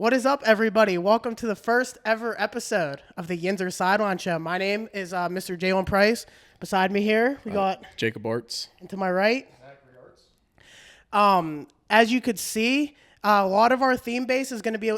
What is up, everybody? Welcome to the first ever episode of the Yinzer Sideline Show. My name is Mr. Jalen Price. Beside me here, we got Jacob Arts. And to my right, as you could see, a lot of our theme base is going to be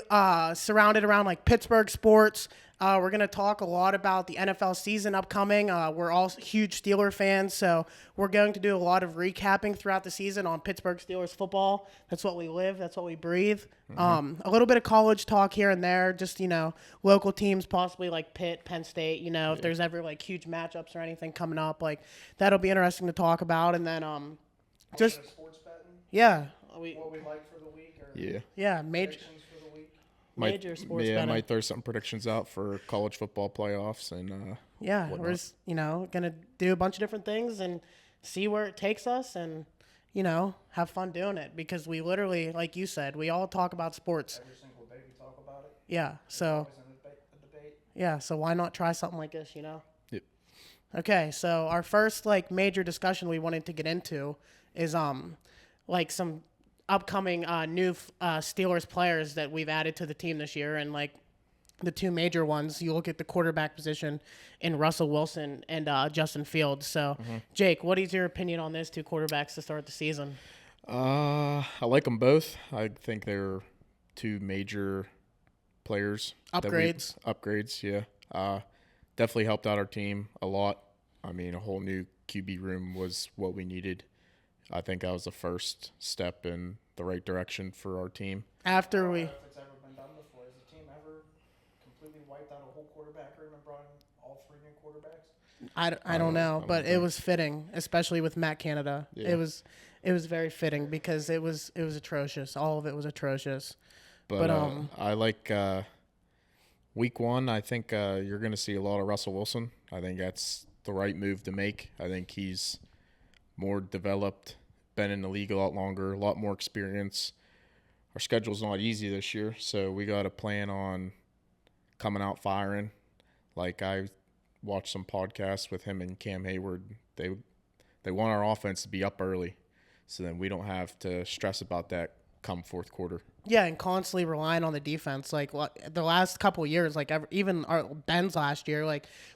surrounded around like Pittsburgh sports. We're going to talk a lot about the NFL season upcoming. We're all huge Steeler fans, so we're going to do a lot of recapping throughout the season on Pittsburgh Steelers football. That's what we live. That's what we breathe. A little bit of college talk here and there, just, local teams, possibly like Pitt, Penn State, if there's ever like huge matchups or anything coming up, like that'll be interesting to talk about. And then just sports betting. Yeah. What we like for the week, or Yeah, major predictions for the week. major sports betting. betting. Might throw some predictions out for college football playoffs and we're just, gonna do a bunch of different things and see where it takes us, and have fun doing it, because we literally, like you said, we all talk about sports Every single day we talk about it. Yeah, so Always a debate. yeah, so why not try something like this? Yep. Okay, so our first major discussion we wanted to get into is some upcoming new Steelers players that we've added to the team this year. And the two major ones, you look at the quarterback position in Russell Wilson and Justin Fields. So Jake, what is your opinion on those two quarterbacks to start the season? I like them both. I think they're two major players. Upgrades, yeah. Definitely helped out our team a lot. I mean, a whole new QB room was what we needed. I think that was the first step in the right direction for our team. If it's ever been done before, has the team ever completely wiped out a whole quarterback room and brought in all three new quarterbacks? I don't know, but it was fitting, especially with Matt Canada. Yeah. It was very fitting because it was atrocious. All of it was atrocious. But I like week one. I think you're going to see a lot of Russell Wilson. I think that's the right move to make. I think he's more developed, been in the league a lot longer, a lot more experience. Our schedule's not easy this year, so we got to plan on coming out firing. Like, I watched some podcasts with him and Cam Hayward. They want our offense to be up early, so then we don't have to stress about that come fourth quarter. Yeah, and constantly relying on the defense. Like the last couple of years, even our Ben's last year,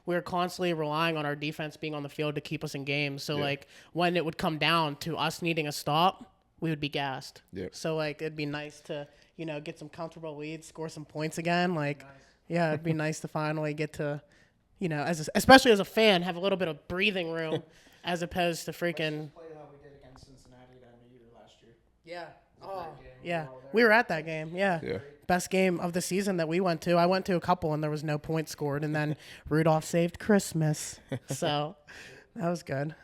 we were constantly relying on our defense being on the field to keep us in games. So when it would come down to us needing a stop, we would be gassed. Yep. So it'd be nice to get some comfortable leads, score some points again. Yeah, it'd be nice to finally get to, especially as a fan, have a little bit of breathing room as opposed to freaking. Let's just play how we did against Cincinnati down the year last year. Yeah. Oh, yeah. We were at that game. Yeah. Best game of the season that we went to. I went to a couple and there was no points scored, and then Rudolph saved Christmas. So that was good.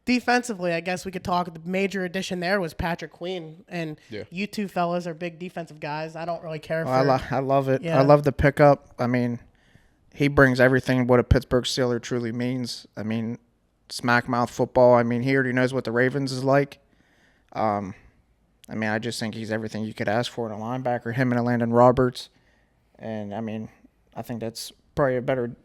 Defensively, I guess we could talk. The major addition there was Patrick Queen, and you two fellas are big defensive guys. I don't really care for. I love it. Yeah. I love the pickup. I mean, he brings everything what a Pittsburgh Steeler truly means. I mean, smack mouth football. I mean, he already knows what the Ravens is like. I just think he's everything you could ask for in a linebacker, him and Landon Roberts. And, I think that's probably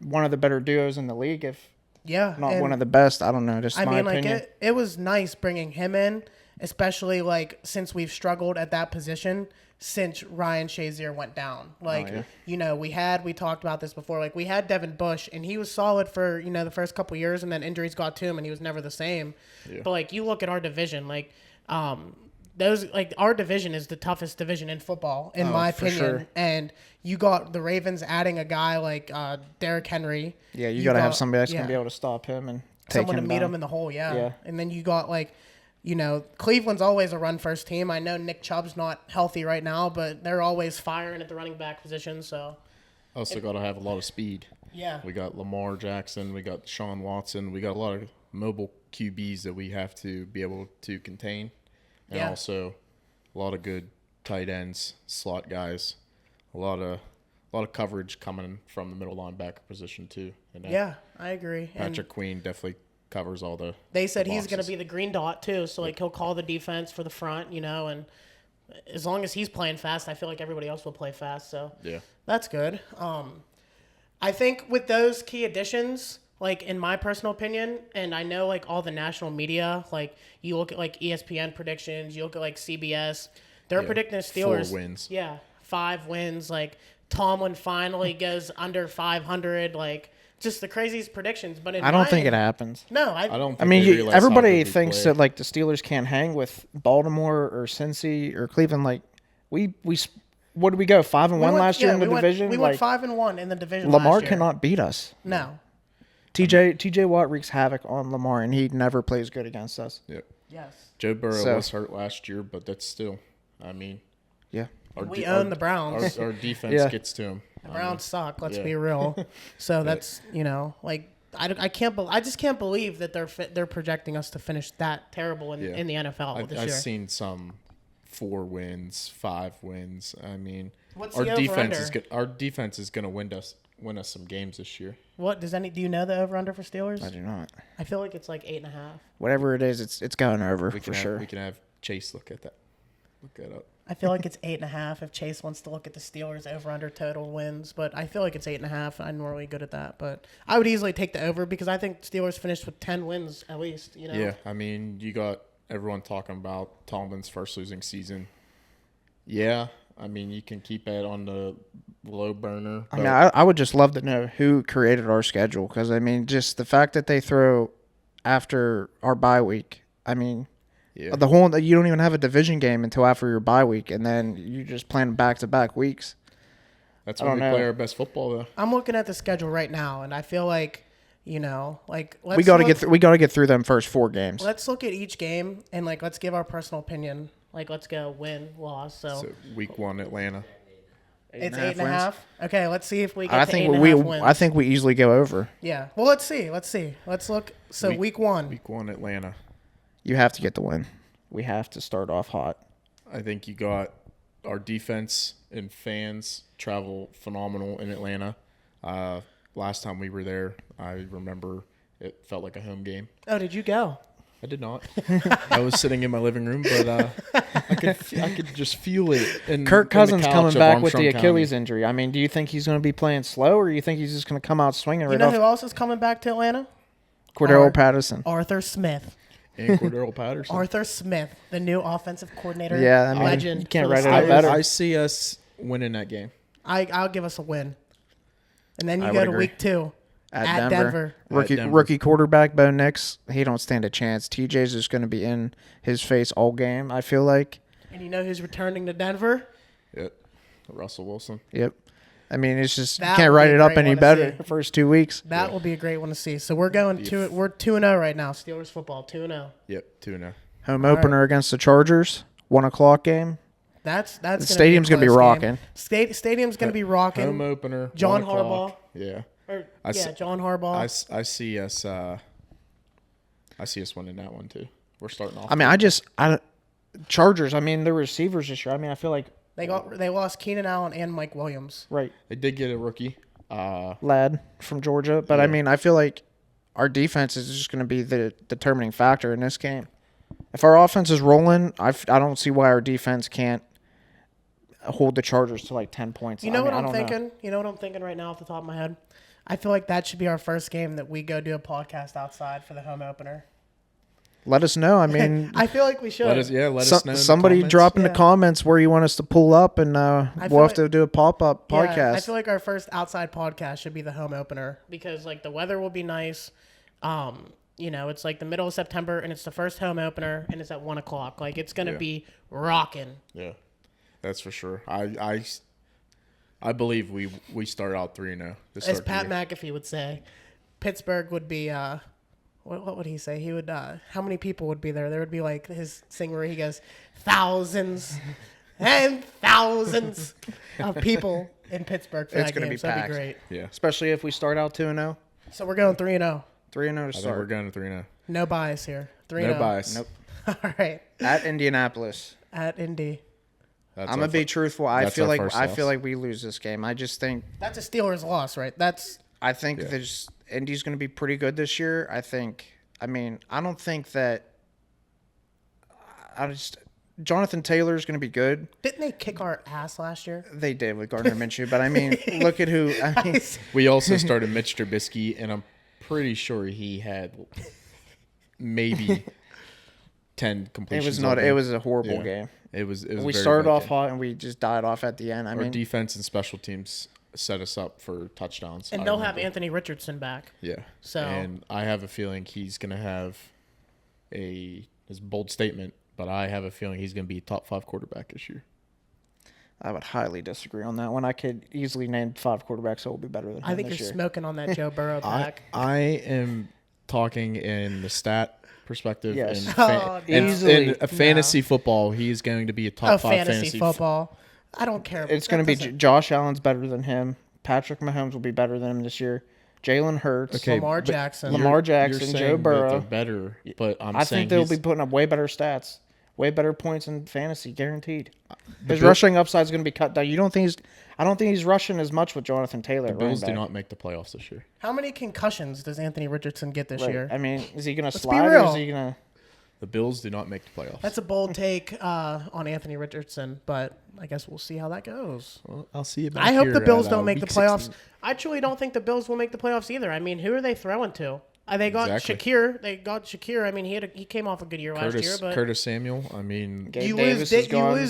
one of the better duos in the league, if not one of the best. I don't know, just my opinion. It was nice bringing him in, especially, since we've struggled at that position since Ryan Shazier went down. We talked about this before. We had Devin Bush, and he was solid for, the first couple years, and then injuries got to him, and he was never the same. Yeah. But, you look at our division, our division is the toughest division in football, in my opinion. Sure. And you got the Ravens adding a guy like Derrick Henry. Yeah, you got to have somebody that's going to be able to stop him and take someone him to meet down. him in the hole. Yeah. And then you got Cleveland's always a run first team. I know Nick Chubb's not healthy right now, but they're always firing at the running back position. So Also got to have a lot of speed. Yeah. We got Lamar Jackson. We got Sean Watson. We got a lot of mobile QBs that we have to be able to contain. And also a lot of good tight ends, slot guys, a lot of coverage coming from the middle linebacker position too. And yeah, I agree. Patrick Queen definitely covers all the. They said the he's going to be the green dot too, so he'll call the defense for the front, and as long as he's playing fast, I feel like everybody else will play fast. So that's good. I think with those key additions. In my personal opinion, and I know, all the national media, you look at, ESPN predictions, you look at, CBS, they're predicting the Steelers. 4 wins. Yeah, 5 wins. Like Tomlin finally goes under 500. Like just the craziest predictions. But I don't think it happens. No, I don't. Think I mean, everybody thinks play. that like the Steelers can't hang with Baltimore or Cincy or Cleveland. Like we what did we go 5-1 last year in the division? We went 5-1 in the division. Lamar last year. cannot beat us. No. TJ Watt wreaks havoc on Lamar, and he never plays good against us. Yeah. Yes. Joe Burrow was hurt last year, but that's still. I mean. Yeah. We own the Browns. Our defense gets to him. The Browns suck. Let's be real. So that's like I just can't believe that they're projecting us to finish that terrible in the NFL this year. I've seen some 4 wins, 5 wins. I mean, What's our the defense over-under? is good. Our defense is going to win us some games this year. What do you know the over under for Steelers? I do not. I feel like it's like 8.5. Whatever it is, it's going over for sure. We can have Chase look at that. Look that up. I feel like it's 8.5 if Chase wants to look at the Steelers over under total wins, but I feel like it's 8.5. I'm normally good at that, but I would easily take the over because I think Steelers finished with 10 wins at least. Yeah, I mean, you got everyone talking about Tomlin's first losing season. Yeah, I mean, you can keep it on the low burner. I mean, I would just love to know who created our schedule because, I mean, just the fact that they throw after our bye week, I mean, you don't even have a division game until after your bye week, and then you just plan back-to-back weeks. That's when we play our best football, though. I'm looking at the schedule right now, and I feel like, we got to get through them first 4 games. Let's look at each game and let's give our personal opinion. Let's go win, loss. So week 1, Atlanta. It's 8.5. Okay, let's see if we get I to think 8.5 wins. I think we easily go over. Yeah. Well, let's see. Let's look. So week 1. Week 1, Atlanta. You have to get the win. We have to start off hot. I think you got our defense and fans travel phenomenal in Atlanta. Last time we were there, I remember it felt like a home game. Oh, did you go? I did not. I was sitting in my living room, but I could just feel it. Kirk Cousins coming back with the Armstrong Achilles County. injury. I mean, do you think he's going to be playing slow, or do you think he's just going to come out swinging right You know off? who else is coming back to Atlanta? Cordero Patterson. Arthur Smith. And Cordero Patterson. Arthur Smith, the new offensive coordinator. Yeah, I mean, legend. you can't for the write it out Steelers. better. I see us winning that game. I'll give us a win. And then you I go would to agree. week 2. At Denver. Rookie quarterback Bo Nix, he don't stand a chance. TJ's just going to be in his face all game, I feel like. And you know who's returning to Denver? Yep. Russell Wilson. Yep. I mean, it's just, That you can't would write be a it up great any one to better see. the first 2 weeks. That will be a great one to see. So we're going we're 2-0 right now. Steelers football 2-0. Yep. 2-0. Home opener against the Chargers, 1 o'clock game. That's The stadium's going to be rocking. Stadium's going to be rocking. Home opener. John 1 o'clock. Yeah. John Harbaugh. I see us. I see us winning that one too. We're starting off. I mean, Chargers. I mean, the receivers this year. I mean, I feel like they lost Keenan Allen and Mike Williams. right. They did get a rookie. Lad from Georgia, but I mean, I feel like our defense is just going to be the determining factor in this game. If our offense is rolling, I don't see why our defense can't hold the Chargers to 10 points. You know what I'm don't thinking? know. You know what I'm thinking right now off the top of my head? I feel like that should be our first game that we go do a podcast outside for the home opener. Let us know. I mean, I feel like we should. Let us know. In the somebody comments. drop in the comments where you want us to pull up, and we'll have to do a pop-up podcast. Yeah, I feel like our first outside podcast should be the home opener because the weather will be nice. It's the middle of September and it's the first home opener and it's at 1 o'clock. It's gonna be rocking. Yeah, that's for sure. I believe we start out 3-0. As Pat McAfee would say, Pittsburgh would be what would he say? He would how many people would be there? There would be his thing where he goes thousands and thousands of people in Pittsburgh for It's that gonna game. be So that'd packed. be great. Yeah, Especially if we start out 2-0. So we're going 3-0. 3-0 to I think we're start. going to 3-0. No bias here. 3-0. No bias. Nope. All right. At Indianapolis. At Indy. That's I'm gonna be truthful. I that's feel our like first I loss. feel like we lose this game. I just think That's a Steelers loss, right? I think Indy's gonna be pretty good this year. I don't think that. Jonathan Taylor's gonna be good. Didn't they kick our ass last year? They did with Gardner Minshew, but I mean, look at who. I mean, We also started Mitch Trubisky, and I'm pretty sure he had maybe 10 completions. It was not. It was a horrible game. It was. We started off hot and we just died off at the end. Our defense and special teams set us up for touchdowns. And they'll have Anthony Richardson back. Yeah. So. And I have a feeling he's going to have his bold statement, but I have a feeling he's going to be a top 5 quarterback this year. I would highly disagree on that one. I could easily name 5 quarterbacks that will be better than him I think this you're year. smoking on that Joe Burrow pack. I am talking in the stat perspective. Yes. In a fantasy football, he's going to be a top 5 fantasy football. I don't care. It's going to be Josh Allen's better than him. Patrick Mahomes will be better than him this year. Jalen Hurts. Lamar Jackson. Joe Burrow. They're better, but I think they'll be putting up way better stats. Way better points in fantasy, guaranteed. His rushing upside is going to be cut down. I don't think he's rushing as much with Jonathan Taylor. The Bills do not make the playoffs this year. How many concussions does Anthony Richardson get this year? I mean, is he going to slide or is he going to... The Bills do not make the playoffs. That's a bold take on Anthony Richardson, but I guess we'll see how that goes. Well, I'll see you back I hope here the Bills at, don't make the playoffs. 16. I truly don't think the Bills will make the playoffs either. I mean, who are they throwing to? They got Shakir. I mean, he came off a good year last year, but Curtis Samuel. I mean, you lose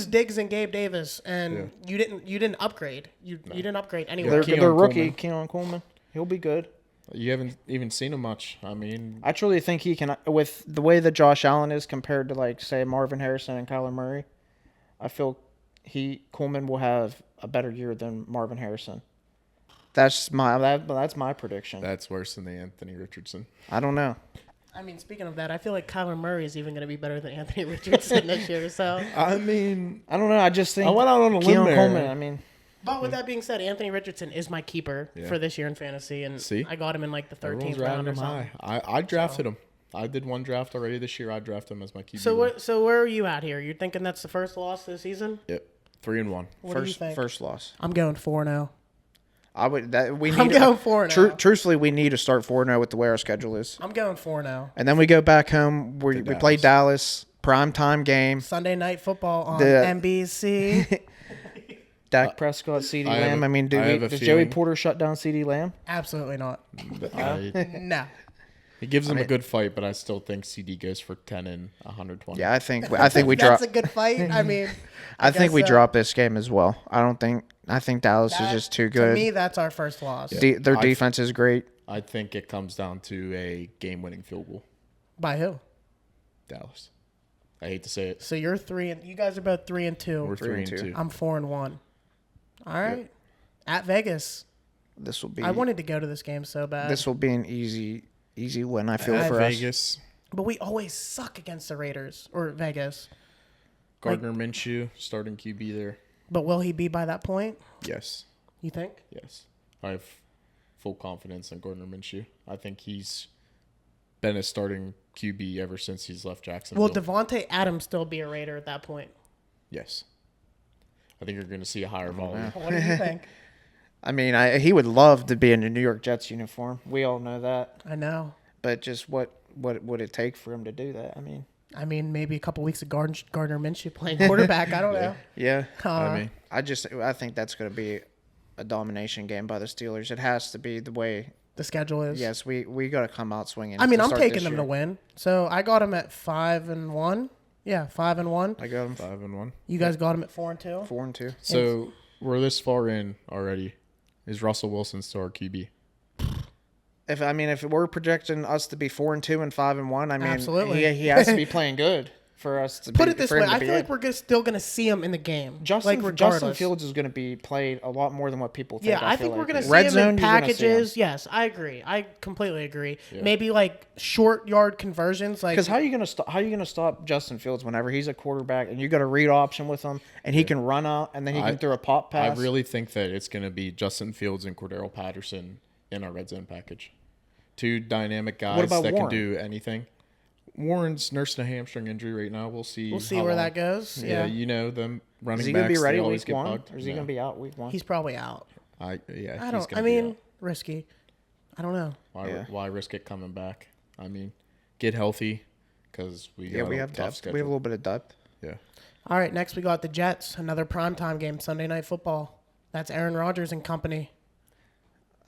Diggs and Gabe Davis, and you didn't upgrade. You didn't upgrade anyway. Their rookie Keon Coleman, he'll be good. You haven't even seen him much. I mean, I truly think he can, with the way that Josh Allen is compared to, like, say, Marvin Harrison and Kyler Murray. I feel Coleman will have a better year than Marvin Harrison. That's my prediction. That's worse than the Anthony Richardson. I don't know. I mean, speaking of that, I feel like Kyler Murray is even going to be better than Anthony Richardson this year. So I mean, I don't know. I just think I went out on a limb there. Coleman. I mean, but with that being said, Anthony Richardson is my keeper for this year in fantasy, and I got him in like the 13th round or something. I drafted him. I did one draft already this year. I drafted him as my QB. So where are you at here? You're thinking that's the first loss of the season? Yep, 3-1. What do you think? First loss. I'm going 4-0. I'm going 4-0. Truthfully, we need to start 4-0 with the way our schedule is. I'm going 4-0. And then we go back home. We play Dallas, primetime game. Sunday Night Football on NBC. Dak Prescott, CeeDee Lamb. I mean, does Joey Porter shut down CeeDee Lamb? Absolutely not. No. He gives him a good fight, but I still think CD goes for 10 and 120. Yeah, I think we drop. That's a good fight. I mean, I think we drop this game as well. I think Dallas is just too good. To me, that's our first loss. Their defense is great. I think it comes down to a game-winning field goal. By who? Dallas. I hate to say it. So you're 3 and you guys are both 3-2. We're 3-2. I'm 4-1. All right. Yep. At Vegas. This will be. I wanted to go to this game so bad. This will be an easy win. I feel for Vegas. But we always suck against the Raiders or Vegas. Gardner Minshew starting QB there. But will he be by that point? Yes. You think? Yes. I have full confidence in Gardner Minshew. I think he's been a starting QB ever since he's left Jacksonville. Will Devontae Adams still be a Raider at that point? Yes. I think you're going to see a higher volume. What do you think? I mean, he would love to be in a New York Jets uniform. We all know that. I know. But just what would it take for him to do that? I mean, maybe a couple weeks of Gardner Minshew playing quarterback. I don't know. Yeah. I think that's going to be a domination game by the Steelers. It has to be the way the schedule is. Yes, we got to come out swinging. I mean, I'm taking them to win. So I got them at 5-1. Yeah, 5-1. I got them 5-1. You guys got them at 4-2. 4-2. So we're this far in already. Is Russell Wilson still our QB? If we're projecting us to be 4-2 and 5-1, absolutely, he has to be playing good for us to put it this way. I feel like we're still going to see him in the game. Justin Fields is going to be played a lot more than what people think. Yeah, I think we're going to see him in packages. Yes, I agree. I completely agree. Yeah. Maybe like short yard conversions. Because how are you going to stop Justin Fields whenever he's a quarterback and you got a read option with him and he can run out and then he can throw a pop pass? I really think that it's going to be Justin Fields and Cordero Patterson in our red zone package. Two dynamic guys that can do anything. Warren's nursing a hamstring injury right now. We'll see. We'll see where that goes. Yeah, them running backs. Is he going to be ready week 1? Bugged. Or is he going to be out week 1? He's probably out. Risky. I don't know. Why risk it coming back? I mean, get healthy because we have depth. Schedule. We have a little bit of depth. Yeah. All right, next we got the Jets. Another primetime game, Sunday Night Football. That's Aaron Rodgers and company.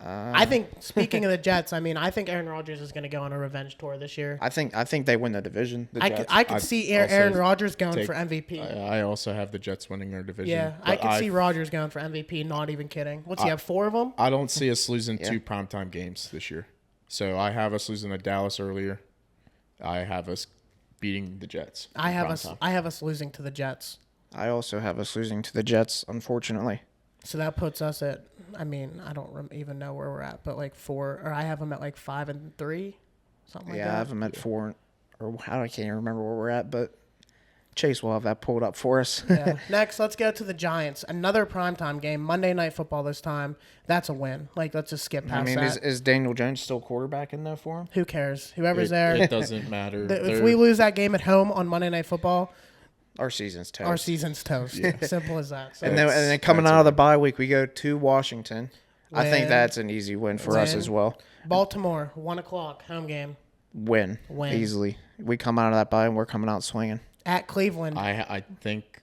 I think, speaking of the Jets, I think Aaron Rodgers is going to go on a revenge tour this year. I think they win the division. The Jets. I could see Aaron Rodgers going for MVP. I also have the Jets winning their division. Yeah, I could see Rodgers going for MVP. Not even kidding. What's he have? 4 of them? I don't see us losing 2 primetime games this year. So I have us losing to Dallas earlier. I have us beating the Jets. I have us losing to the Jets. I also have us losing to the Jets, unfortunately. So that puts us at, I don't even know where we're at, but like 4, or I have them at like 5-3, something like that. Yeah, I have them at 4, or I can't even remember where we're at, but Chase will have that pulled up for us. Yeah. Next, let's go to the Giants. Another primetime game, Monday Night Football this time. That's a win. Like, let's just skip past that. Is Daniel Jones still quarterback in there for him? Who cares? Whoever's there. It doesn't matter. If we lose that game at home on Monday Night Football, our season's toast. Yeah. Simple as that. So and then coming out of the bye week, we go to Washington. I think that's an easy win for us as well. Baltimore, 1:00 home game. Win easily. We come out of that bye and we're coming out swinging. At Cleveland. I think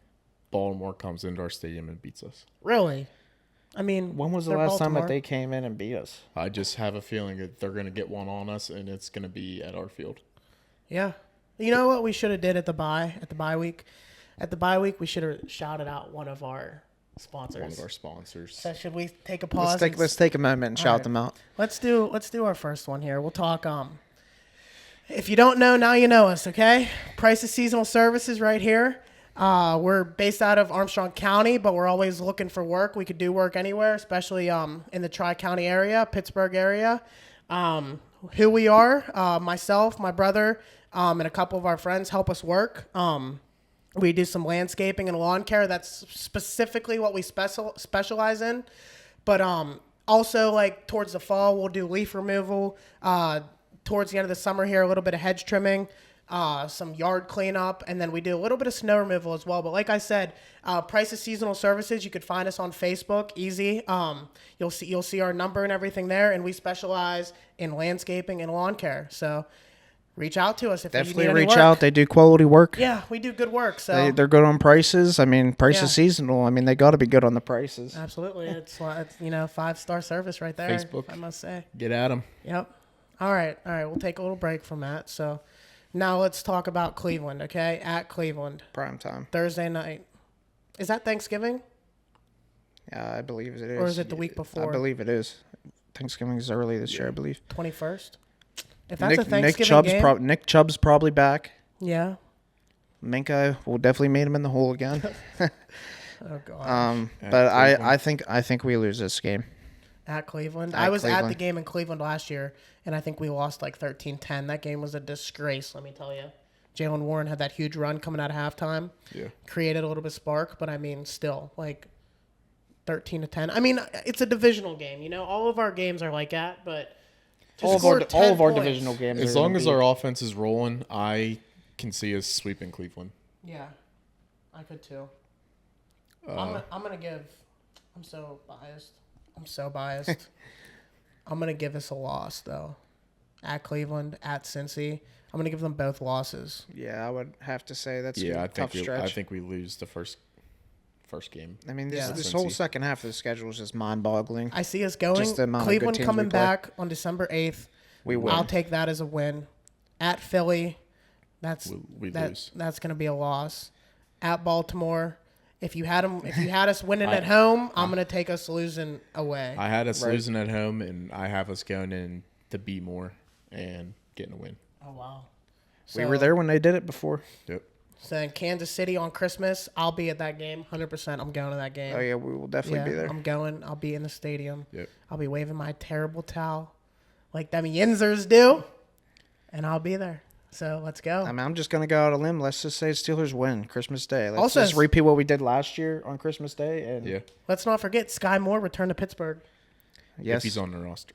Baltimore comes into our stadium and beats us. Really? When was the last time that they came in and beat us? I just have a feeling that they're going to get one on us, and it's going to be at our field. Yeah. You know what we should have did at the bye week? At the bye week, we should have shouted out one of our sponsors. So should we take a pause? Let's take a moment and shout them out. Let's do our first one here. We'll talk. If you don't know, now you know us, okay? Price's Seasonal Services right here. We're based out of Armstrong County, but we're always looking for work. We could do work anywhere, especially in the Tri-County area, Pittsburgh area. Who we are, myself, my brother, and a couple of our friends help us work. We do some landscaping and lawn care. That's specifically what we specialize in. But also, like, towards the fall, we'll do leaf removal. Towards the end of the summer here, a little bit of hedge trimming, some yard cleanup, and then we do a little bit of snow removal as well. But like I said, Price's Seasonal Services, you could find us on Facebook, easy. You'll see our number and everything there, and we specialize in landscaping and lawn care. So reach out to us if you need any work. Definitely reach out. They do quality work. Yeah, we do good work. So they're good on prices. Prices Seasonal. They got to be good on the prices. Absolutely. It's 5-star service right there. Facebook, I must say. Get at them. Yep. All right. We'll take a little break from that. So now let's talk about Cleveland, okay? At Cleveland. Prime time. Thursday night. Is that Thanksgiving? Yeah, I believe it is. Or is it the week before? I believe it is. Thanksgiving is early this year, I believe. 21st? If that's a Thanksgiving game. Nick Chubb's probably back. Yeah. Minka will definitely meet him in the hole again. Oh, God. But I think we lose this game. At Cleveland. I was at the game in Cleveland last year, and I think we lost like 13-10. That game was a disgrace, let me tell you. Jalen Warren had that huge run coming out of halftime. Yeah. Created a little bit of spark, but still, like 13-10. It's a divisional game, All of our games are like that, but all of our divisional games. As long as our offense is rolling, I can see us sweeping Cleveland. Yeah, I could too. I'm gonna give. I'm so biased. I'm gonna give us a loss though. At Cleveland, at Cincy, I'm gonna give them both losses. Yeah, I would have to say that's a tough stretch. I think we lose the first game. This whole second half of the schedule is just mind-boggling. I see us going. Cleveland coming back on December 8th. We win. I'll take that as a win. At Philly, we lose. That's gonna be a loss. At Baltimore. If you had us winning at home, I'm gonna take us losing away. I had us losing at home, and I have us going in to beat more and getting a win. Oh wow! We were there when they did it before. Yep. So in Kansas City on Christmas, I'll be at that game. 100%. I'm going to that game. Oh yeah, we will definitely be there. I'm going. I'll be in the stadium. Yep. I'll be waving my terrible towel, like them Yinzers do, and I'll be there. So let's go. I'm just going to go out on a limb. Let's just say Steelers win Christmas Day. Let's also just repeat what we did last year on Christmas Day. And let's not forget Sky Moore returned to Pittsburgh. Yes. If he's on the roster.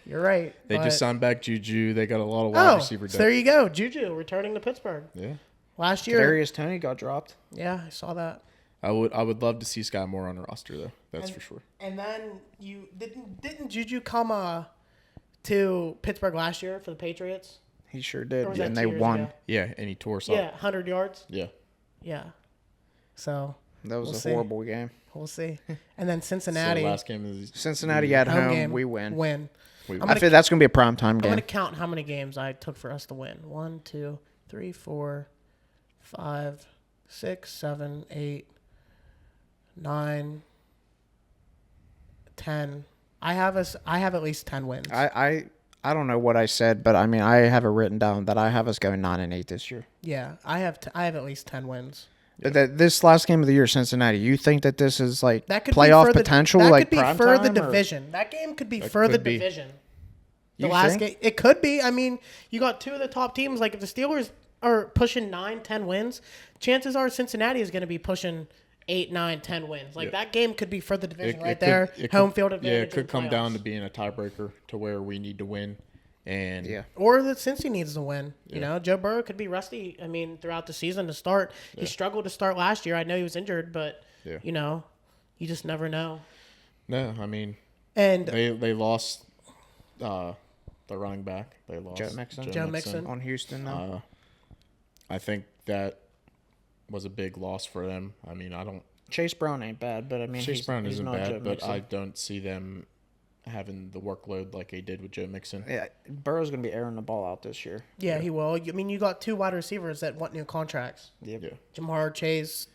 You're right. They just signed back Juju. They got a lot of wide receiver depth. So there you go. Juju returning to Pittsburgh. Yeah. Last year. Kadarius Toney got dropped. Yeah, I saw that. I would love to see Sky Moore on the roster though. That's for sure. And then you didn't Juju come to Pittsburgh last year for the Patriots? He sure did, and they won. Yeah, and he tore us up. 100 yards. Yeah. Yeah. So That was a horrible game. We'll see. And then Cincinnati. So last game is Cincinnati at home. Game, we win. I feel that's going to be a primetime game. I'm going to count how many games I took for us to win. 1, 2, 3, 4, 5, 6, 7, 8, 9, 10. I have at least 10 wins. I don't know what I said, but I mean I have it written down that I have us going 9-8 this year. Yeah, I have at least 10 wins. But this last game of the year, Cincinnati, you think that this is like that could playoff be potential? That like could be for the division. That game could be for the division. The last game, it could be. I mean, you got two of the top teams. Like if the Steelers are pushing 9, 10 wins, chances are Cincinnati is going to be pushing 8, 9, 10 wins. Like that game could be for the division there. Home field advantage. Yeah, it could come down to being a tiebreaker to where we need to win. And or that Cincy needs to win. You know, Joe Burrow could be rusty. I mean, throughout the season to start, he struggled to start last year. I know he was injured, but you know, you just never know. No, I mean, and they lost the running back. They lost Joe Mixon on Houston. I think that was a big loss for them. I mean, Chase Brown ain't bad, but I mean Chase Brown isn't bad, but Mixon. I don't see them having the workload like he did with Joe Mixon. Yeah, Burrow's going to be airing the ball out this year. Yeah, he will. I mean, you got 2 wide receivers that want new contracts. Yep. Yeah. Jamar Chase,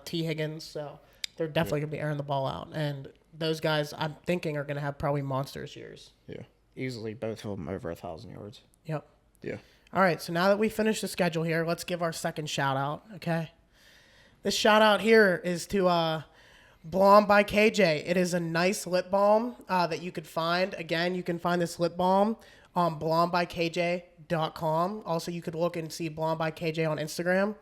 T. Higgins. So they're definitely going to be airing the ball out. And those guys, I'm thinking, are going to have probably monstrous years. Yeah. Easily both of them over 1,000 yards. Yep. Yeah. All right, so now that we finished the schedule here, let's give our second shout-out, okay? This shout-out here is to Blonde by KJ. It is a nice lip balm that you could find. Again, you can find this lip balm on blondebykj.com. Also, you could look and see Blonde by KJ on Instagram.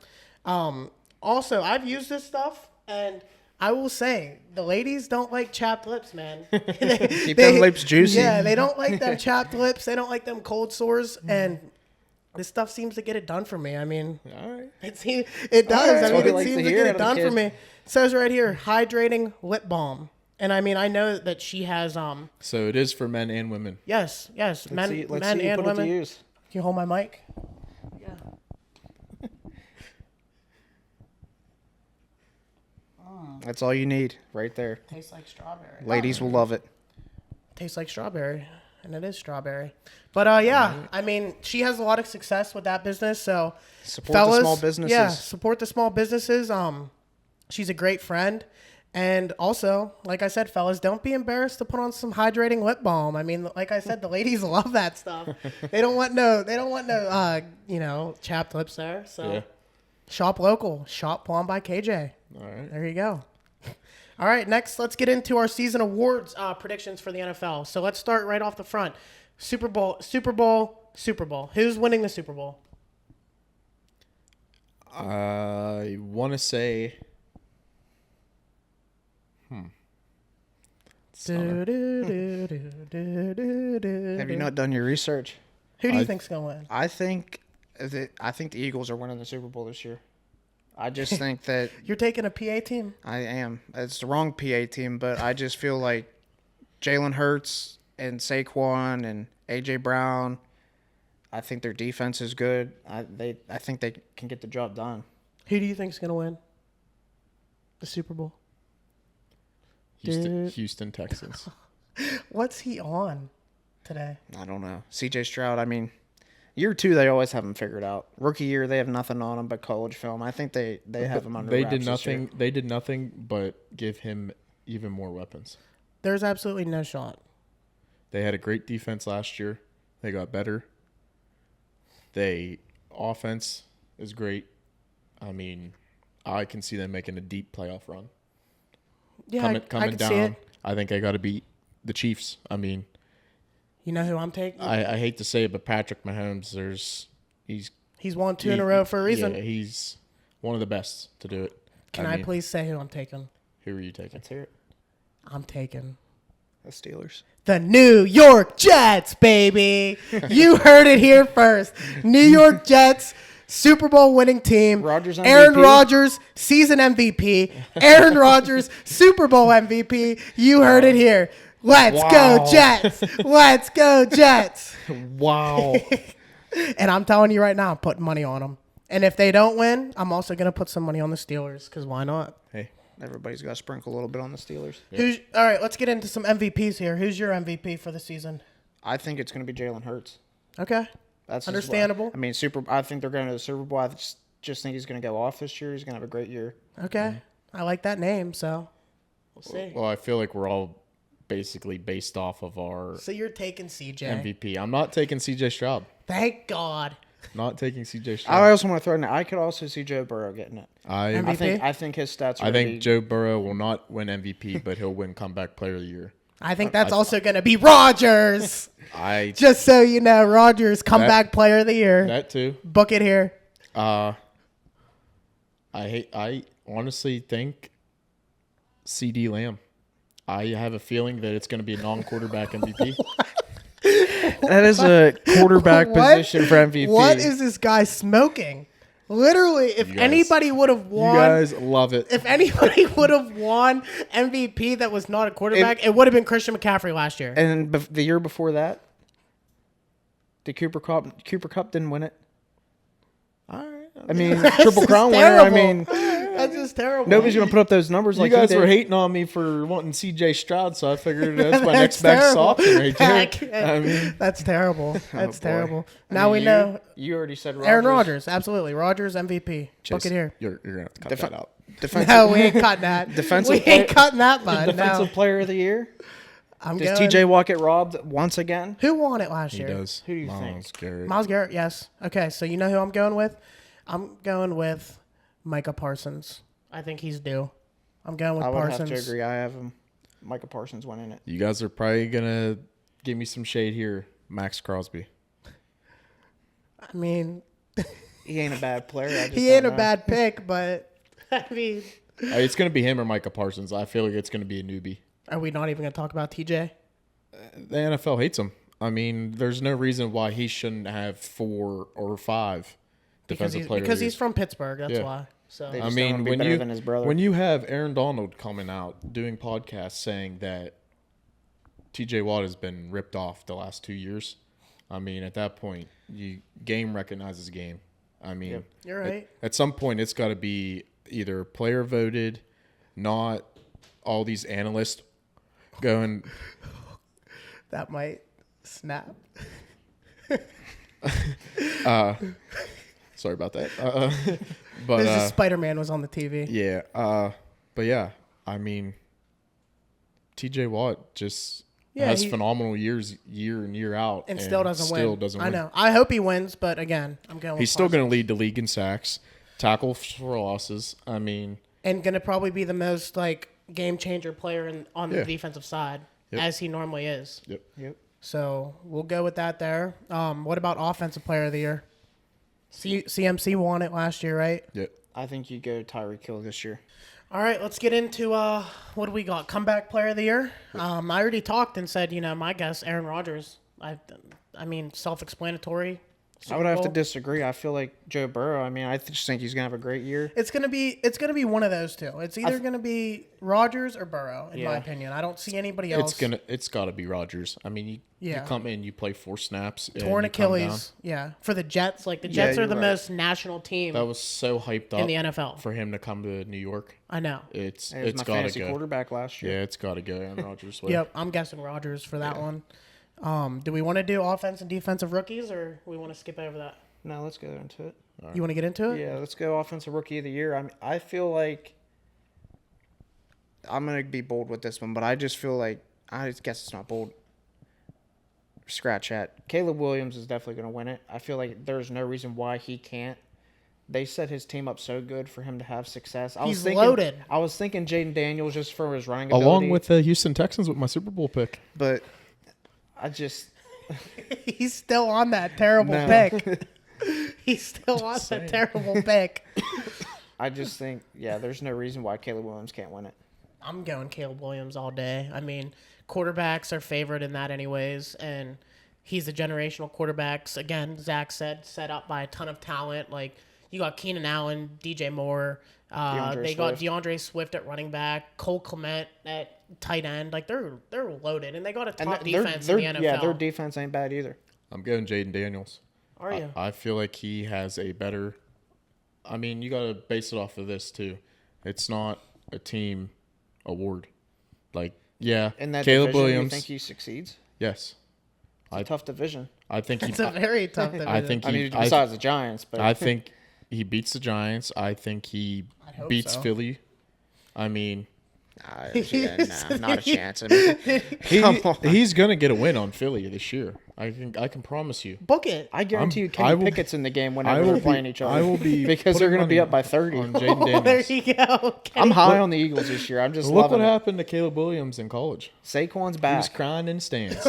Also, I've used this stuff, and I will say, the ladies don't like chapped lips, man. Keep them lips juicy. Yeah, they don't like them chapped lips. They don't like them cold sores, and this stuff seems to get it done for me. I mean, all right. it does. Right. I mean, it seems to get it done for me. It says right here, hydrating lip balm. And I mean, I know that she has So it is for men and women. Yes, Let's men see and you put women. it to use. Can you hold my mic? Yeah. That's all you need right there. Tastes like strawberry. Ladies will love it. Tastes like strawberry, and it is strawberry. But I mean, she has a lot of success with that business. So Support fellas, the small businesses. Yeah, support the small businesses. She's a great friend. And also, like I said, fellas, don't be embarrassed to put on some hydrating lip balm. I mean, like I said, the ladies love that stuff. They don't want no, chapped lips there. So shop local, shop Blonde by KJ. All right. There you go. All right, next, let's get into our season awards predictions for the NFL. So let's start right off the front. Super Bowl. Who's winning the Super Bowl? I want to say... Have you not done your research? Who do you think's going to win? I think the Eagles are winning the Super Bowl this year. I just think that You're taking a PA team? I am. It's the wrong PA team, but I just feel like Jalen Hurts and Saquon and AJ Brown. I think their defense is good. I think they can get the job done. Who do you think's going to win the Super Bowl? Houston Texans. What's he on today? I don't know. CJ Stroud, I mean, year 2, they always have him figured out. Rookie year, they have nothing on him but college film. I think they have him under wraps this year. They did nothing but give him even more weapons. There's absolutely no shot. They had a great defense last year. They got better. Offense is great. I mean, I can see them making a deep playoff run. Yeah, coming I can down. see it. I think I got to beat the Chiefs. I mean, you know who I'm taking? I hate to say it, but Patrick Mahomes, he's won 2 in a row for a reason. Yeah, he's one of the best to do it. Can I please say who I'm taking? Who are you taking? Let's hear it. I'm taking The Steelers. the New York Jets, baby. You heard it here first. New York Jets, Super Bowl winning team. Rodgers MVP. Aaron Rodgers, season MVP. Aaron Rodgers, Super Bowl MVP. You heard it here. Let's go, Jets. Let's go, Jets. Wow. And I'm telling you right now, I'm putting money on them. And if they don't win, I'm also going to put some money on the Steelers because why not? Hey, everybody's got to sprinkle a little bit on the Steelers. Yep. All right, let's get into some MVPs here. Who's your MVP for the season? I think it's going to be Jalen Hurts. Okay. That's understandable. I think they're going to the Super Bowl. I just think he's going to go off this year. He's going to have a great year. Okay. I like that name, so we'll see. Well, I feel like we're all basically based off of our So you're taking CJ. MVP. I'm not taking CJ Stroud. Thank God. Not taking CJ Stroud. I also want to throw in. I could also see Joe Burrow getting it. MVP? I think his stats. I think Joe Burrow will not win MVP, but he'll win Comeback Player of the Year. I think that's also going to be Rodgers. Just so you know, Rodgers Comeback Player of the Year. That too. Book it here. I honestly think CD Lamb. I have a feeling that it's going to be a non-quarterback MVP. That is a quarterback position for MVP. What is this guy smoking? Literally, if anybody would have won, you guys love it. If anybody would have won MVP that was not a quarterback, it would have been Christian McCaffrey last year. And the year before that, the Cooper Kupp didn't win it. All right. I mean, Triple Crown winner. I mean, that's just terrible. Nobody's gonna put up those numbers. You guys were hating on me for wanting CJ Stroud, so I figured that's my next best option right there. I mean, that's terrible. That's terrible. Now we know. You already said Rodgers. Aaron Rodgers, absolutely. Rodgers MVP. Book it here. You're gonna have to cut that out. No, we ain't cutting that. We ain't cutting that, bud. Defensive Player of the Year. Does going. TJ Watt get robbed once again? Who won it last He year? does. Who do you think? Garrett. Myles Garrett, yes. Okay, so you know who I'm going with? I'm going with Micah Parsons. I think he's due. I'm going with Parsons. I would have to agree. I have him. Micah Parsons winning it. You guys are probably going to give me some shade here. Max Crosby. I mean, he ain't a bad player. He ain't a bad pick, but I mean. It's going to be him or Micah Parsons. I feel like it's going to be a newbie. Are we not even going to talk about TJ? The NFL hates him. I mean, there's no reason why he shouldn't have 4 or 5 defensive players. Because he's from Pittsburgh. That's why. So I mean, when you have Aaron Donald coming out doing podcasts saying that TJ Watt has been ripped off the last 2 years, I mean, at that point, game recognizes game. I mean, you're right. At some point, it's got to be either player voted, not all these analysts going. That might snap. Sorry about that. But Spider-Man was on the TV. Yeah. But yeah, I mean, TJ Watt just has phenomenal years year in year out and still doesn't win. I know. I hope he wins, but again, I'm going with He's still going to lead the league in sacks, tackle for losses. I mean, and going to probably be the most game changer player on the defensive side as he normally is. Yep. So we'll go with that there. What about offensive player of the year? CMC won it last year, right? Yep. I think you go Tyreek Hill this year. All right, let's get into what do we got? Comeback player of the year. I already talked and said, my guess, Aaron Rodgers. I mean, self-explanatory. I would have to disagree. I feel like Joe Burrow. I mean, I just think he's gonna have a great year. It's gonna be one of those two. It's either gonna be Rodgers or Burrow, in my opinion. I don't see anybody else. It's got to be Rodgers. I mean, you come in, you play 4 snaps, torn Achilles. Yeah, for the Jets. The Jets are the most national team. That was so hyped up in the NFL for him to come to New York. I know. It's my got to fantasy go. Quarterback last year. Yeah, it's got to go Aaron Rodgers. Yep, I'm guessing Rodgers for that one. Do we want to do offense and defensive rookies, or we want to skip over that? No, let's go into it. Right. You want to get into it? Yeah, let's go offensive rookie of the year. I feel like I'm going to be bold with this one, but I just feel like I guess it's not bold. Scratch that. Caleb Williams is definitely going to win it. I feel like there's no reason why he can't. They set his team up so good for him to have success. He's loaded. I was thinking Jaden Daniels just for his running ability. Along with the Houston Texans with my Super Bowl pick. But I just... He's still on that terrible pick. He's still on that terrible pick. I just think, there's no reason why Caleb Williams can't win it. I'm going Caleb Williams all day. I mean, quarterbacks are favored in that anyways, and he's a generational quarterback. Again, Zach said, set up by a ton of talent. You got Keenan Allen, DJ Moore. They got DeAndre Swift at running back, Cole Clement at tight end. They're loaded, and they got a top defense in the NFL. Yeah, their defense ain't bad either. I'm going Jaden Daniels. Are you? I feel like he has a better. I mean, you got to base it off of this too. It's not a team award. Like, yeah, In that Caleb division, Williams. you think he succeeds? Yes. It's a tough division. I think It's a very tough division. I think he. Besides the Giants, but I think he beats the Giants. I think he beats so. Philly. I mean, not a chance. I mean, he's gonna get a win on Philly this year. I can promise you. Book it. I guarantee you, Kenny Pickett's in the game whenever they're playing each other. I will be because they're going to be up by 30. On Jaden Daniels. There you go. I'm high on the Eagles this year. I'm just Look loving what it. happened to Caleb Williams in college. Saquon's He back. was crying in the stands.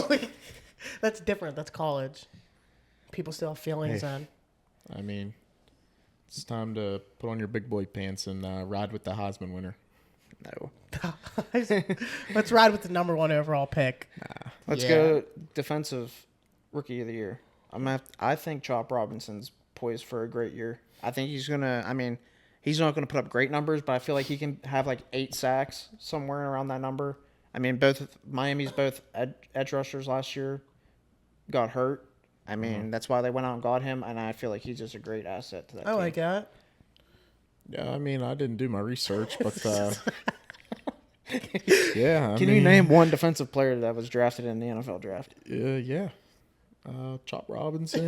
That's different. That's college. People still have feelings then. I mean, it's time to put on your big boy pants and ride with the Heisman winner. No. Let's ride with the number 1 overall pick. Let's go defensive rookie of the year. I think Chop Robinson's poised for a great year. I think he's gonna. I mean, he's not gonna put up great numbers, but I feel like he can have like 8 sacks somewhere around that number. I mean, Miami's edge rushers last year got hurt. I mean, that's why they went out and got him, and I feel like he's just a great asset to that team. I like that. Yeah, I mean, I didn't do my research, but yeah. Can you name one defensive player that was drafted in the NFL draft? Yeah. Chop Robinson,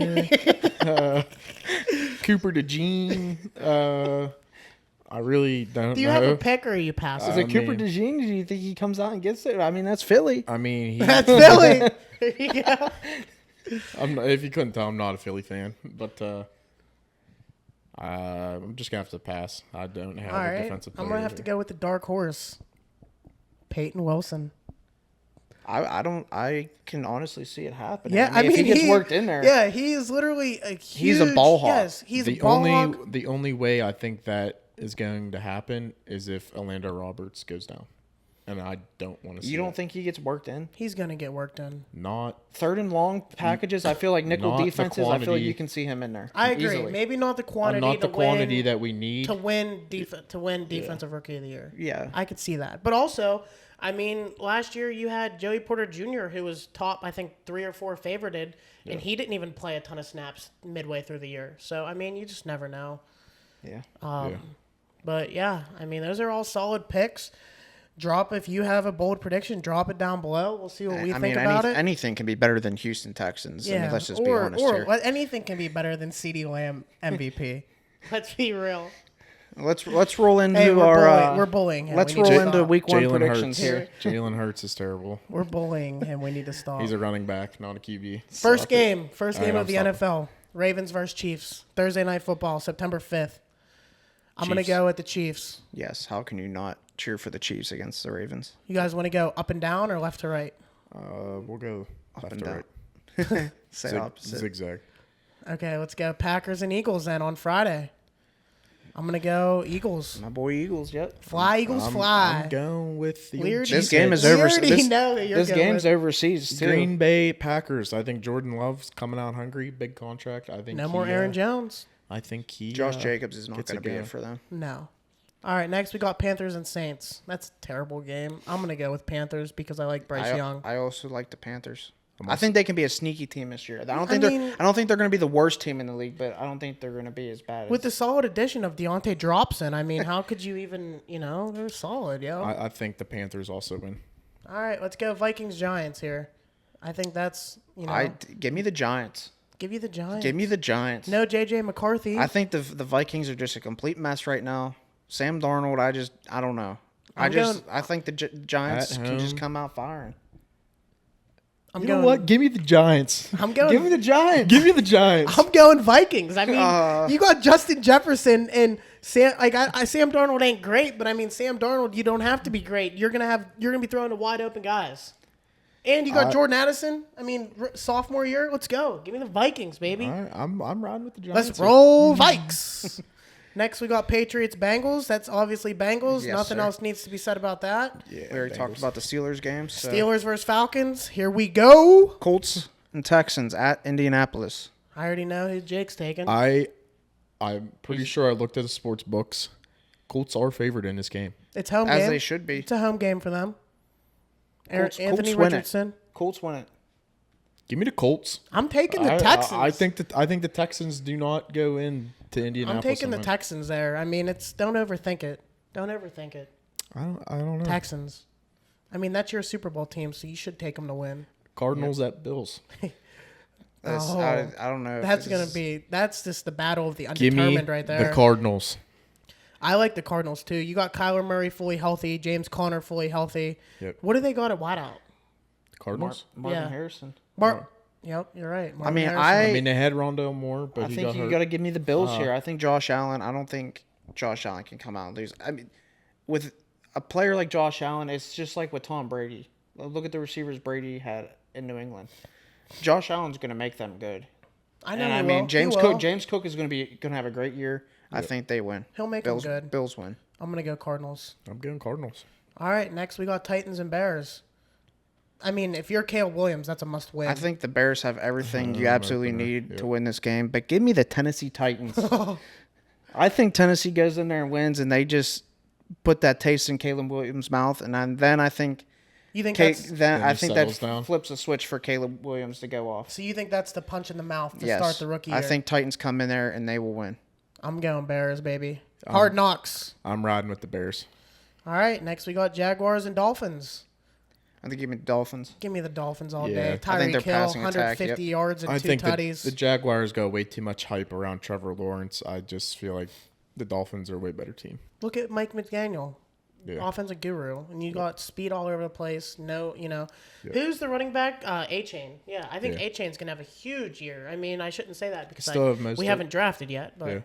Cooper DeJean. I really don't know. Do you have a pick or are you passing? Is it Cooper DeJean? Do you think he comes out and gets it? I mean, that's Philly. I mean, That's Philly. There you go. if you couldn't tell, I'm not a Philly fan, but I'm just gonna have to pass. I don't have a defensive player. I'm gonna have to go with the dark horse, Peyton Wilson. I can honestly see it happening. Yeah, I mean if he gets worked in there. Yeah, he is literally a huge. He's a ball hawk. Yes, he's a ball hawk. The only way I think that is going to happen is if Orlando Roberts goes down, and I don't want to see. You don't think he gets worked in? He's gonna get work done. Not third and long packages. I feel like nickel not the defenses. I feel like quantity. you can see him in there. I agree. Easily. Maybe not the quantity. not the quantity win, that we need to win defensive rookie of the year. Yeah. I could see that. But also, I mean, last year you had Joey Porter Jr., who was top, I think, 3 or 4 favorited, and he didn't even play a ton of snaps midway through the year. So, I mean, you just never know. Yeah. But, yeah, I mean, those are all solid picks. If you have a bold prediction, drop it down below. We'll see what we think about it. Anything can be better than Houston Texans. Yeah. I mean, let's just be honest here. Anything can be better than CeeDee Lamb MVP. Let's be real. Let's roll into we're bullying him. Let's We need roll to into stop. week 1 Jalen predictions Hurts. here. Jalen Hurts is terrible. We're bullying him. We need to stop. He's a running back, not a QB. First game All right, of the I'm NFL. Ravens versus Chiefs. Thursday Night Football, September 5th. I'm going to Chiefs. go with the Chiefs. Yes. How can you not cheer for the Chiefs against the Ravens? You guys want to go up and down or left to right? We'll go Up left and to down. right. Say opposite. Zigzag. Okay, let's go Packers and Eagles then on Friday. I'm going to go Eagles. My boy Eagles. Yep. Fly, Eagles, fly. I'm going with the Weird. This game is We over. already know that you're This going game's with- overseas too. Green Bay Packers. I think Jordan Love's coming out hungry. Big contract. I think No more Aaron Jones. I think he. Josh Jacobs is not gets going to be it it for them. No. All right, next we got Panthers and Saints. That's a terrible game. I'm going to go with Panthers because I like Bryce Young. I also like the Panthers. I think they can be a sneaky team this year. I don't think they're going to be the worst team in the league, but I don't think they're going to be as bad. With the solid addition of Deontay Dropson, I mean, how could you even, they're solid, yo. I think the Panthers also win. All right, let's go Vikings-Giants here. I think that's, give me the Giants. give you the Giants. Give me the Giants. No J.J. McCarthy. I think the Vikings are just a complete mess right now. Sam Darnold, I don't know. I think the Giants can just come out firing. You know what? Give me the Giants. I'm going. Give me the Giants. Give me the Giants. I'm going Vikings. I mean, you got Justin Jefferson and Sam. Sam Darnold ain't great, but I mean, Sam Darnold, you don't have to be great. You're gonna be throwing to wide open guys, and you got Jordan Addison. I mean, sophomore year. Let's go. Give me the Vikings, baby. All right, I'm riding with the Giants. Let's roll Vikes. Next, we got Patriots Bengals. That's obviously Bengals. Yes, Nothing sir. else needs to be said about that. Yeah, We already talked about the Steelers games. So. Steelers versus Falcons. Here we go. Colts and Texans at Indianapolis. I already know who Jake's taking. I'm pretty sure I looked at the sports books. Colts are favored in this game. It's home As game. they should be. It's a home game for them. Anthony Colts win it. Richardson. Colts win it. Give me the Colts. I'm taking the Texans. I think the Texans do not go in to Indianapolis. I'm taking the Texans there. I mean, don't overthink it. Don't overthink it. I don't know. Texans. I mean, that's your Super Bowl team, so you should take them to win. Cardinals at Bills. I don't know. That's just the battle of the Give me undetermined right there. the Cardinals. I like the Cardinals too. You got Kyler Murray fully healthy, James Conner fully healthy. Yep. What do they got at wideout? Cardinals? Marvin Harrison. Yep, you're right. I mean, they had Rondale Moore, but I he think got you hurt. got to give me the Bills here. I think Josh Allen. I don't think Josh Allen can come out and lose. I mean, with a player like Josh Allen, it's just like with Tom Brady. Look at the receivers Brady had in New England. Josh Allen's going to make them good. I know. And I mean, James Cook is going to have a great year. Yep. I think they win. He'll make Bills, them good. Bills win. I'm going to go Cardinals. I'm going Cardinals. All right, next we got Titans and Bears. I mean, if you're Caleb Williams, that's a must-win. I think the Bears have everything you absolutely need to win this game. But give me the Tennessee Titans. I think Tennessee goes in there and wins, and they just put that taste in Caleb Williams' mouth. And then I think that flips a switch for Caleb Williams to go off. So you think that's the punch in the mouth to start the rookie year? I think Titans come in there and they will win. I'm going Bears, baby. Hard knocks. I'm riding with the Bears. All right, next we got Jaguars and Dolphins. I think give me the Dolphins. Give me the Dolphins all day. Tyreek Hill, 150 yards and 2 tutties. I think the Jaguars got way too much hype around Trevor Lawrence. I just feel like the Dolphins are a way better team. Look at Mike McDaniel, offensive guru, and you got speed all over the place. Who's the running back? A-Chain. Yeah, I think A-Chain's gonna have a huge year. I mean, I shouldn't say that because we haven't drafted yet, but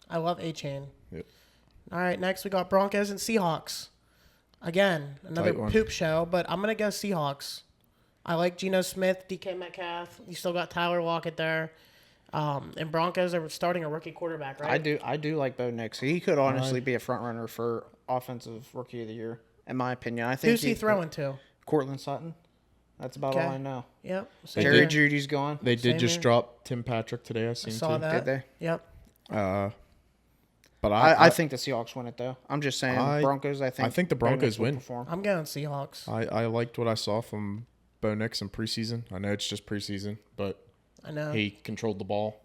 I love A-Chain. Yep. All right, next we got Broncos and Seahawks. Again, another poop show, but I'm going to go Seahawks. I like Geno Smith, DK Metcalf. You still got Tyler Lockett there. And Broncos are starting a rookie quarterback, right? I do like Bo Nix. He could honestly be a front runner for offensive rookie of the year, in my opinion. I think Who's he throwing to? Cortland Sutton. That's about all I know. Yep. Jerry Judy's gone. They did just drop Tim Patrick today. I saw that. Did they? Yep. But I think the Seahawks win it, though. I'm just saying, Broncos, I think the Broncos win. I'm going Seahawks. I liked what I saw from Bo Nix in preseason. I know it's just preseason, but I know he controlled the ball.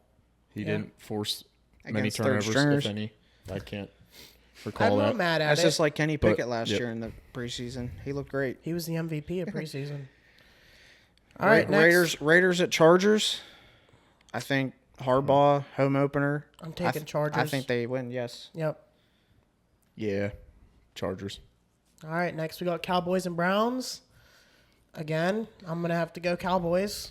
He didn't force many turnovers, if any. I can't recall that. I'm not mad at it. That's just like Kenny Pickett last year in the preseason. He looked great. He was the MVP of preseason. All right, next. Raiders at Chargers. I think Harbaugh, home opener. I'm taking Chargers. I think they win, yes. Yep. Yeah, Chargers. All right, next we got Cowboys and Browns. Again, I'm going to have to go Cowboys.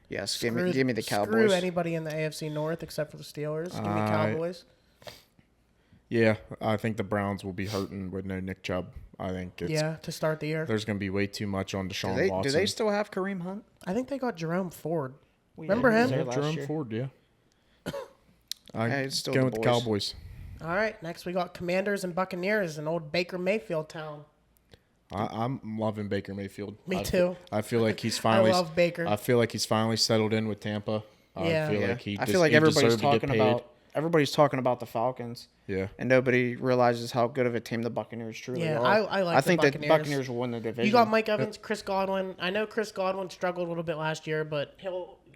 Yes, give me the Cowboys. Screw anybody in the AFC North except for the Steelers. Give me Cowboys. Yeah, I think the Browns will be hurting with no Nick Chubb. I think to start the year. There's going to be way too much on Deshaun Watson. Do they still have Kareem Hunt? I think they got Jerome Ford. Remember him? Jerome Ford, yeah. It's still going with the Cowboys. All right, next we got Commanders and Buccaneers, an old Baker Mayfield town. I'm loving Baker Mayfield. Me too. I feel like he's finally. I love Baker. I feel like he's finally settled in with Tampa. Yeah. I feel like everybody's talking about the Falcons. Yeah. And nobody realizes how good of a team the Buccaneers truly are. I think the Buccaneers will win the division. You got Mike Evans, Chris Godwin. I know Chris Godwin struggled a little bit last year, but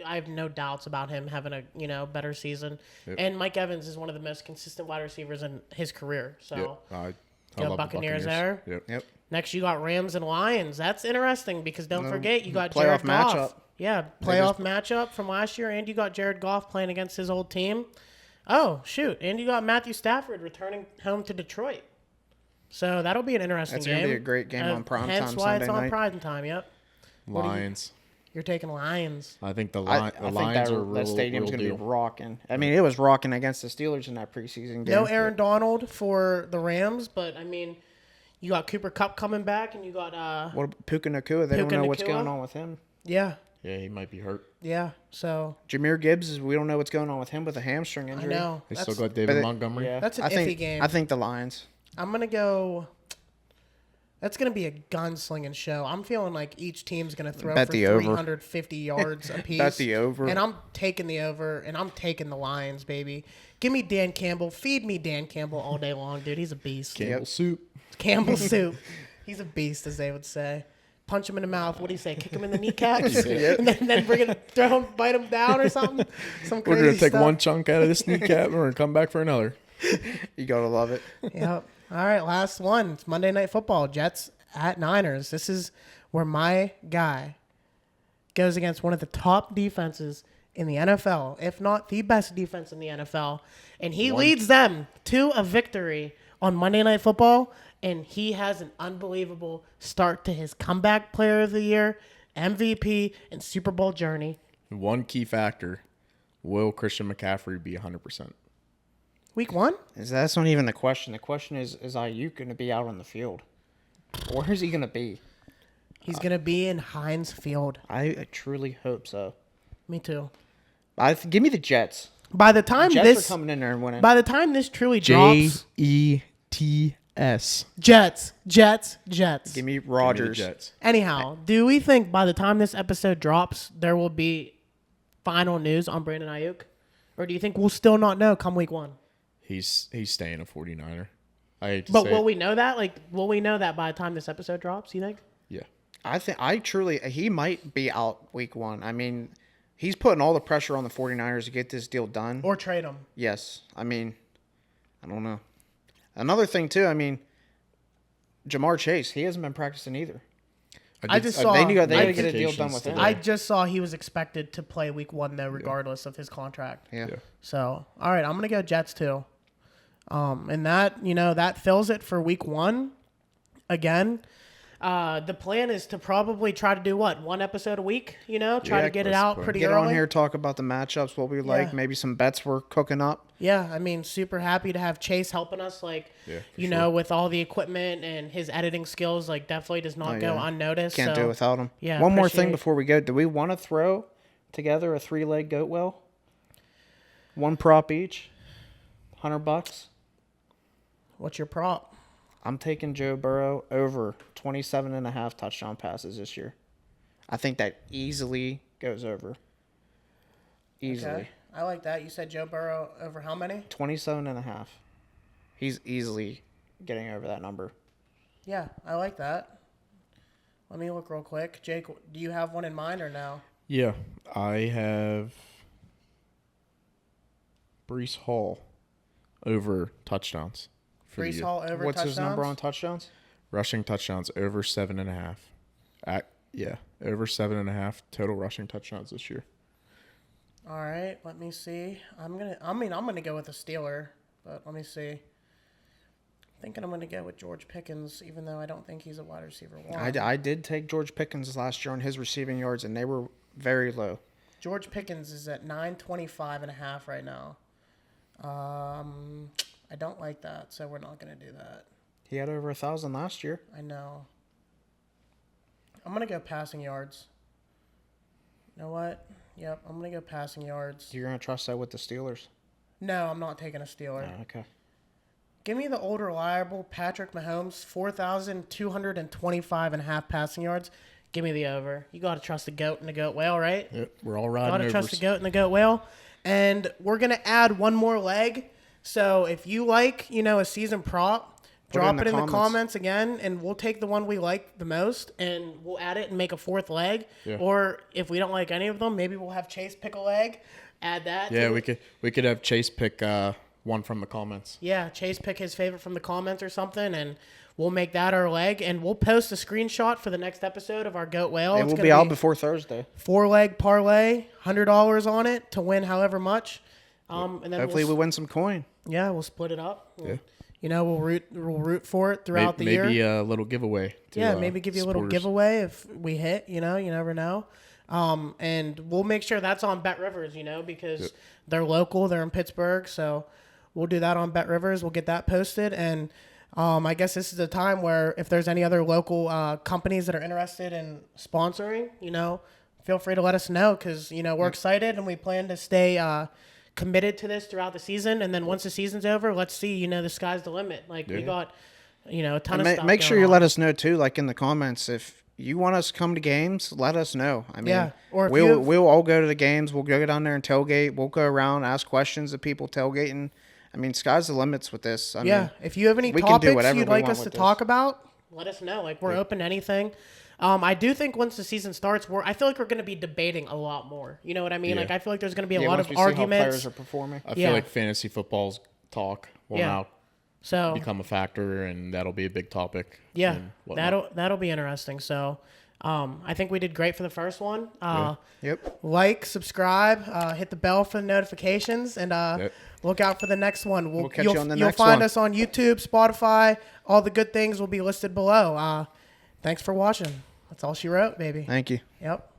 I have no doubts about him having a better season. Yep. And Mike Evans is one of the most consistent wide receivers in his career. So I love Buccaneers there. Yep. Next you got Rams and Lions. That's interesting because don't forget you got playoff Jared Goff. Matchup. Yeah, playoff matchup from last year, and you got Jared Goff playing against his old team. Oh, shoot. And you got Matthew Stafford returning home to Detroit. So that'll be an interesting game. That's going to be a great game on prime time Hence why Sunday it's on night. prime time, yep. Lions. You're taking Lions. I think the Lions are real. That stadium's going to be rocking. I mean, it was rocking against the Steelers in that preseason game. No Aaron Donald for the Rams, but, I mean, you got Cooper Kupp coming back, and you got what about Puka Nacua? They don't know what's going on with him. Yeah. Yeah, he might be hurt. Yeah, so. Jameer Gibbs, we don't know what's going on with him with a hamstring injury. I know. They still got David Montgomery. Yeah. That's an iffy game. I think the Lions. I'm going to go. That's going to be a gunslinging show. I'm feeling like each team's going to throw for 350 yards apiece. Bet the over. And I'm taking the over, and I'm taking the Lions, baby. Give me Dan Campbell. Feed me Dan Campbell all day long, dude. He's a beast. Campbell soup. Campbell soup. He's a beast, as they would say. Punch him in the mouth. What do you say? Kick him in the kneecaps? And then throw him, bite him down or something? Some crazy We're going to take stuff. one chunk out of this kneecap and we're going to come back for another. You gotta love it. Yep. All right, last one. It's Monday Night Football. Jets at Niners. This is where my guy goes against one of the top defenses in the NFL, if not the best defense in the NFL, and he leads them to a victory on Monday Night Football, and he has an unbelievable start to his comeback player of the year, MVP, and Super Bowl journey. One key factor, will Christian McCaffrey be 100%? Week 1? That's not even the question. The question is Ayuk going to be out on the field? Where is he going to be? He's going to be in Heinz Field. I truly hope so. Me too. Give me the Jets. By the time Jets are coming in there and winning. By the time this truly drops, Jets. Jets. Give me Rodgers. Jets. Anyhow, do we think by the time this episode drops, there will be final news on Brandon Ayuk? Or do you think we'll still not know come week 1? He's staying a 49er. I hate to But say will it. we know that? Like, will we know that by the time this episode drops, you think? Yeah. He might be out week 1. I mean, he's putting all the pressure on the 49ers to get this deal done. Or trade him. Yes. I mean, I don't know. Another thing, too, I mean, Jamar Chase, he hasn't been practicing either. I just saw. They got to get a deal done with him. I just saw he was expected to play week 1, though, regardless of his contract. Yeah. So, all right, I'm going to go Jets, too. And that fills it for week 1. Again, the plan is to probably try to do what? 1 episode a week, try to get it out pretty Get early. on here, talk about the matchups, what we like, maybe some bets we're cooking up. Yeah, I mean, super happy to have Chase helping us, with all the equipment and his editing skills, definitely does not go unnoticed. Can't do it without him. Yeah. One more thing before we go. Do we want to throw together a 3-leg goat well? 1 prop each? $100? What's your prop? I'm taking Joe Burrow over 27.5 touchdown passes this year. I think that easily goes over. Easily. Okay. I like that. You said Joe Burrow over how many? 27.5. He's easily getting over that number. Yeah, I like that. Let me look real quick. Jake, do you have one in mind or no? Yeah. I have Breece Hall over touchdowns. Breece Hall over What's touchdowns? his number on touchdowns? Rushing touchdowns over 7.5. Over 7.5 total rushing touchdowns this year. All right, let me see. I'm gonna go with a Steeler, but let me see. Thinking I'm gonna go with George Pickens, even though I don't think he's a wide receiver 1. I did take George Pickens last year on his receiving yards, and they were very low. George Pickens is at 925.5 right now. I don't like that, so we're not gonna do that. He had over 1,000 last year. I know. I'm gonna go passing yards. You know what? Yep, I'm going to go passing yards. You're going to trust that with the Steelers? No, I'm not taking a Steeler. Oh, okay. Give me the old reliable Patrick Mahomes, 4,225.5 passing yards. Give me the over. You got to trust the GOAT and the GOAT whale, right? Yep, we're all riding Got to overs. trust the GOAT and the GOAT whale. And we're going to add one more leg. So if you like, a season prop, drop it in the comments again, and we'll take the one we like the most, and we'll add it and make a 4th leg. Yeah. Or if we don't like any of them, maybe we'll have Chase pick a leg, add that. Yeah, we could have Chase pick one from the comments. Yeah, Chase pick his favorite from the comments or something, and we'll make that our leg, and we'll post a screenshot for the next episode of our Goat Whale. It will be out before Thursday. 4-leg parlay, $100 on it to win however much. And then hopefully we win some coin. Yeah, we'll split it up. Yeah. We'll root for it throughout the year. Maybe a little giveaway. Maybe give you a little giveaway if we hit. You never know. And we'll make sure that's on Bet Rivers. Because they're local, they're in Pittsburgh, so we'll do that on Bet Rivers. We'll get that posted, and I guess this is a time where if there's any other local companies that are interested in sponsoring, feel free to let us know because we're excited and we plan to stay committed to this throughout the season, and then once the season's over, let's see, the sky's the limit. We got, a ton of stuff. Make sure you let us know too, in the comments, if you want us to come to games, let us know. I mean, or if we'll all go to the games. We'll go down there and tailgate. We'll go around, ask questions of people tailgating. I mean, sky's the limits with this. I mean, if you have any topics you'd like us to talk about, let us know. We're open to anything. I do think once the season starts, I feel like we're going to be debating a lot more. You know what I mean? Yeah. I feel like there's going to be a lot of arguments. arguments. Players are performing. I feel like fantasy football's talk will Yeah. now So become a factor, and that'll be a big topic. yeah, and whatnot. that'll be interesting. So I think we did great for the first one. Yep. Like, subscribe, hit the bell for the notifications, and look out for the next one. We'll catch you on the you'll next find one. us on YouTube, Spotify. All the good things will be listed below. Thanks for watching. That's all she wrote, baby. Thank you. Yep.